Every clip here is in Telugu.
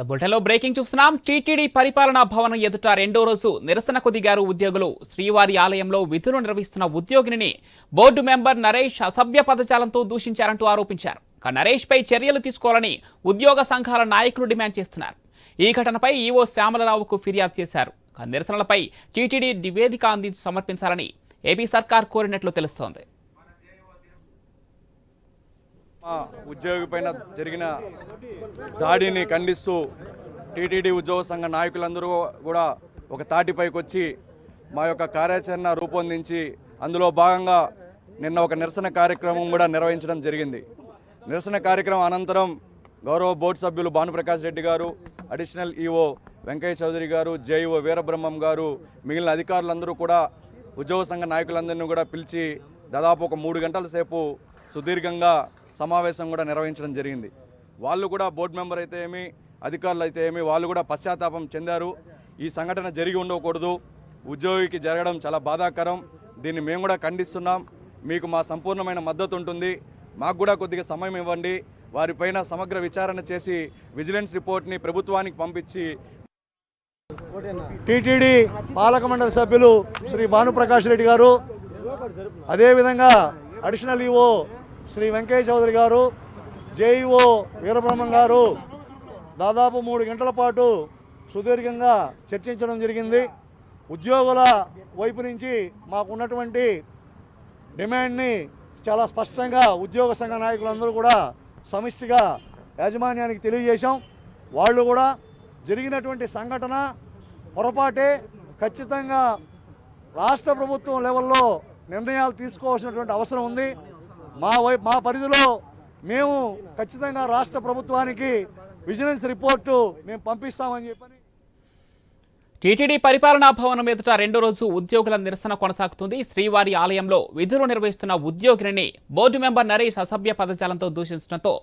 బులెటిన్లో బ్రేకింగ్ చూస్తున్నాం. టీటీడీ పరిపాలనా భవనం ఎదుట రెండో రోజు నిరసనకు దిగారు ఉద్యోగులు. శ్రీవారి ఆలయంలో విధులు నిర్వహిస్తున్న ఉద్యోగిని బోర్డు మెంబర్ నరేష్ అసభ్య పదజాలంతో దూషించారంటూ ఆరోపించారు. నరేష్ పై చర్యలు తీసుకోవాలని ఉద్యోగ సంఘాల నాయకులు డిమాండ్ చేస్తున్నారు. ఈ ఘటనపై ఈవో శ్యామలరావుకు ఫిర్యాదు చేశారు. నిరసనలపై టీటీడీ నివేదిక సమర్పించాలని ఏపీ సర్కార్ కోరినట్లు తెలుస్తోంది. ఉద్యోగి పైన జరిగిన దాడిని ఖండిస్తూ టీటీడీ ఉద్యోగ సంఘ నాయకులందరూ కూడా ఒక తాటిపైకి వచ్చి మా యొక్క కార్యాచరణ రూపొందించి అందులో భాగంగా నిన్న ఒక నిరసన కార్యక్రమం కూడా నిర్వహించడం జరిగింది. నిరసన కార్యక్రమం అనంతరం గౌరవ బోర్డు సభ్యులు భానుప్రకాష్ రెడ్డి గారు, అడిషనల్ ఈఓ వెంకయ్య చౌదరి గారు, జేఈఓ వీరబ్రహ్మం గారు, మిగిలిన అధికారులందరూ కూడా ఉద్యోగ సంఘ నాయకులందరినీ కూడా పిలిచి దాదాపు ఒక 3 గంటల సేపు సుదీర్ఘంగా సమావేశం కూడా నిర్వహించడం జరిగింది. వాళ్ళు కూడా బోర్డు మెంబర్ అయితే ఏమి, అధికారులు అయితే ఏమి, వాళ్ళు కూడా పశ్చాత్తాపం చెందారు. ఈ సంఘటన జరిగి ఉండకూడదు, ఉద్యోగికి జరగడం చాలా బాధాకరం, దీన్ని మేము కూడా ఖండిస్తున్నాం, మీకు మా సంపూర్ణమైన మద్దతు ఉంటుంది, మాకు కూడా కొద్దిగా సమయం ఇవ్వండి, వారిపైన సమగ్ర విచారణ చేసి విజిలెన్స్ రిపోర్ట్ని ప్రభుత్వానికి పంపించి. టీటీడీ పాలక మండలి సభ్యులు శ్రీ భానుప్రకాష్ రెడ్డి గారు, అదేవిధంగా అడిషనల్ ఈఓ శ్రీ వెంకయ్య చౌదరి గారు, జేఈఓ వీరబ్రహ్మం గారు దాదాపు 3 గంటల పాటు సుదీర్ఘంగా చర్చించడం జరిగింది. ఉద్యోగుల వైపు నుంచి మాకున్నటువంటి డిమాండ్ని చాలా స్పష్టంగా ఉద్యోగ సంఘ నాయకులందరూ కూడా సమిష్టిగా యాజమాన్యానికి తెలియజేశాం. వాళ్ళు కూడా జరిగినటువంటి సంఘటన పొరపాటే, ఖచ్చితంగా రాష్ట్ర ప్రభుత్వం లెవెల్లో నిర్ణయాలు తీసుకోవాల్సినటువంటి అవసరం ఉంది. మా పరిధిలో మేము ఖచ్చితంగా రాష్ట్ర ప్రభుత్వానికి విజిలెన్స్ రిపోర్టు మేము పంపిస్తామని చెప్పని. టీటీడీ పరిపాలనా భవనం ఎదుట రెండో రోజు ఉద్యోగుల నిరసన కొనసాగుతుంది. శ్రీవారి ఆలయంలో విధులు నిర్వహిస్తున్న ఉద్యోగిని బోర్డు మెంబర్ నరేష్ అసభ్య పదజాలంతో దూషించడంతో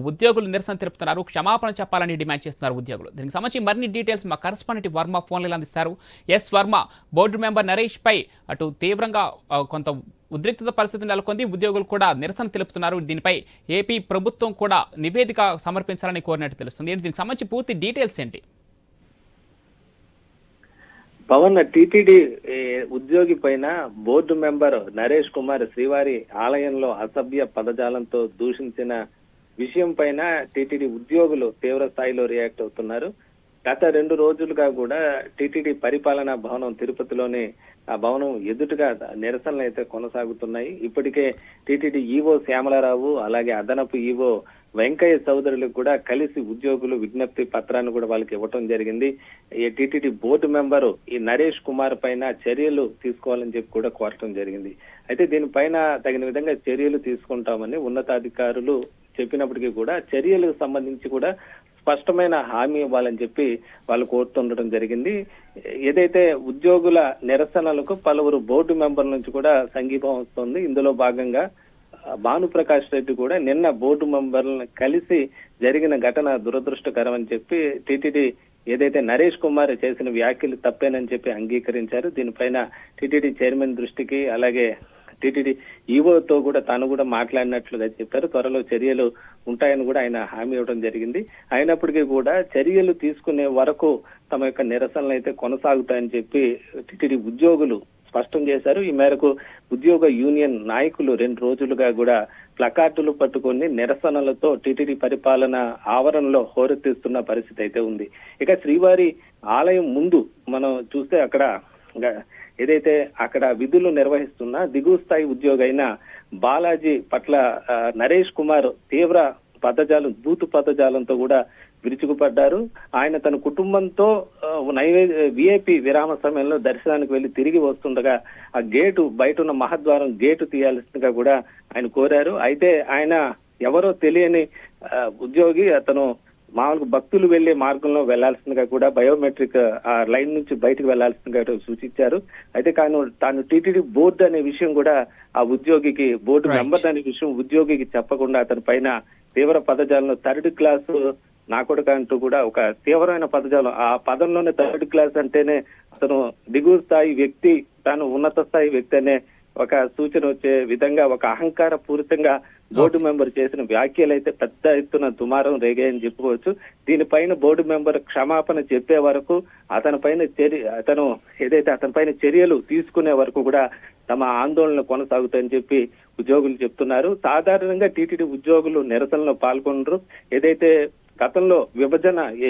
ఉద్యోగులు నిరసన తెలుపుతున్నారు. క్షమాపణ చెప్పాలని డిమాండ్ చేస్తున్నారు ఉద్యోగులు. దీనికి సంబంధించి మరిన్ని డీటెయిల్స్ మా కరెస్పాండెంట్ వర్మ ఫోన్లలో అందిస్తారు. S Varma, board member Naresh పై అటు తీవ్రంగా కొంత ఉద్రిక్తత పరిస్థితి నెలకొంది. ఉద్యోగులు కూడా నిరసన తెలుపుతున్నారు. దీనిపై ఏపీ ప్రభుత్వం కూడా నివేదిక సమర్పించాలని కోరినట్టు తెలుస్తుంది. దీనికి సంబంధించి పూర్తి డీటెయిల్స్ ఏంటి? పవన్, టీటీడీ ఉద్యోగి పైన బోర్డు మెంబర్ నరేష్ కుమార్ శ్రీవారి ఆలయంలో అసభ్య పదజాలంతో దూషించిన విషయం పైన టీటీడీ ఉద్యోగులు తీవ్ర స్థాయిలో రియాక్ట్ అవుతున్నారు. గత 2 రోజులుగా కూడా టీటీడీ పరిపాలనా భవనం తిరుపతిలోని ఆ భవనం ఎదుటుగా నిరసనలు అయితే కొనసాగుతున్నాయి. ఇప్పటికే టీటీడీ ఈవో శ్యామలరావు, అలాగే అదనపు ఈవో వెంకయ్య చౌదరులకు కూడా కలిసి ఉద్యోగులు విజ్ఞప్తి పత్రాన్ని కూడా వాళ్ళకి ఇవ్వటం జరిగింది. ఈ టీటీడీ బోర్డు మెంబరు ఈ నరేష్ కుమార్ పైన చర్యలు తీసుకోవాలని చెప్పి కూడా కోరటం జరిగింది. అయితే దీనిపైన తగిన విధంగా చర్యలు తీసుకుంటామని ఉన్నతాధికారులు చెప్పినప్పటికీ కూడా చర్యలకు సంబంధించి కూడా స్పష్టమైన హామీ ఇవ్వాలని చెప్పి వాళ్ళు కోరుతుండటం జరిగింది. ఏదైతే ఉద్యోగుల నిరసనలకు పలువురు బోర్డు మెంబర్ల నుంచి కూడా సంఘీభావం వస్తుంది. ఇందులో భాగంగా భానుప్రకాష్ రెడ్డి కూడా నిన్న బోర్డు మెంబర్లను కలిసి జరిగిన ఘటన దురదృష్టకరం అని చెప్పి టీటీడీ ఏదైతే నరేష్ కుమార్ చేసిన వ్యాఖ్యలు తప్పేనని చెప్పి అంగీకరించారు. దీనిపైన టీటీడీ చైర్మన్ దృష్టికి, అలాగే టీటీడీ ఈవోతో కూడా తాను కూడా మాట్లాడినట్లుగా చెప్పారు. త్వరలో చర్యలు ఉంటాయని కూడా ఆయన హామీ ఇవ్వడం జరిగింది. అయినప్పటికీ కూడా చర్యలు తీసుకునే వరకు తమ యొక్క నిరసనలు అయితే కొనసాగుతాయని చెప్పి టీటీడీ ఉద్యోగులు స్పష్టం చేశారు. ఈ మేరకు ఉద్యోగ యూనియన్ నాయకులు 2 రోజులుగా కూడా ప్లకార్డులు పట్టుకొని నిరసనలతో టీటీడీ పరిపాలన ఆవరణలో హోరెత్తిస్తున్న పరిస్థితి అయితే ఉంది. ఇక శ్రీవారి ఆలయం ముందు మనం చూస్తే అక్కడ ఏదైతే అక్కడ విధులు నిర్వహిస్తున్న దిగువ స్థాయి ఉద్యోగి అయిన బాలాజీ పట్ల నరేష్ కుమార్ తీవ్ర బూతు పదజాలంతో కూడా విరుచుకుపడ్డారు. ఆయన తన కుటుంబంతో విఐపి విరామ సమయంలో దర్శనానికి వెళ్లి తిరిగి వస్తుండగా ఆ గేటు బయట ఉన్న మహద్వారం గేటు తీయాల్సిందిగా కూడా ఆయన కోరారు. అయితే ఆయన ఎవరో తెలియని ఉద్యోగి, అతను మామూలుగా భక్తులు వెళ్లే మార్గంలో వెళ్లాల్సిందిగా కూడా బయోమెట్రిక్ ఆ లైన్ నుంచి బయటకు వెళ్లాల్సిందిగా సూచించారు. అయితే తాను టీటీడీ బోర్డు అనే విషయం కూడా ఆ ఉద్యోగికి, బోర్డు మెంబర్ అనే విషయం ఉద్యోగికి చెప్పకుండా అతని పైన తీవ్ర పదజాలను 3rd క్లాస్ నా కొడుక అంటూ కూడా ఒక తీవ్రమైన పదజాలం, ఆ పదంలోనే 3rd క్లాస్ అంటేనే అతను దిగువ స్థాయి వ్యక్తి, తాను ఉన్నత స్థాయి వ్యక్తి అనే ఒక సూచన వచ్చే విధంగా ఒక అహంకార పూరితంగా బోర్డు మెంబర్ చేసిన వ్యాఖ్యలు అయితే పెద్ద ఎత్తున దుమారం రేగాయని చెప్పుకోవచ్చు. దీనిపైన బోర్డు మెంబర్ క్షమాపణ చెప్పే వరకు అతనిపైన చర్యలు తీసుకునే వరకు కూడా తమ ఆందోళన కొనసాగుతాయని చెప్పి ఉద్యోగులు చెప్తున్నారు. సాధారణంగా టీటీడీ ఉద్యోగులు నిరసనలో పాల్గొనరు. ఏదైతే గతంలో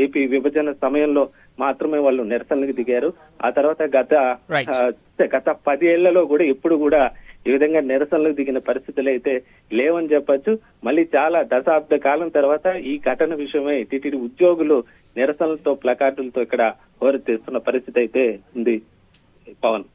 ఏపీ విభజన సమయంలో మాత్రమే వాళ్ళు నిరసనలకు దిగారు. ఆ తర్వాత గత 10 ఏళ్లలో కూడా ఎప్పుడు కూడా ఈ విధంగా నిరసనలకు దిగిన పరిస్థితులు అయితే లేవని చెప్పొచ్చు. మళ్ళీ చాలా దశాబ్ద కాలం తర్వాత ఈ ఘటన విషయమై టీటీడీ ఉద్యోగులు నిరసనలతో ప్లకార్డులతో ఇక్కడ హోరెత్తిస్తున్న పరిస్థితి అయితే ఉంది. పవన్.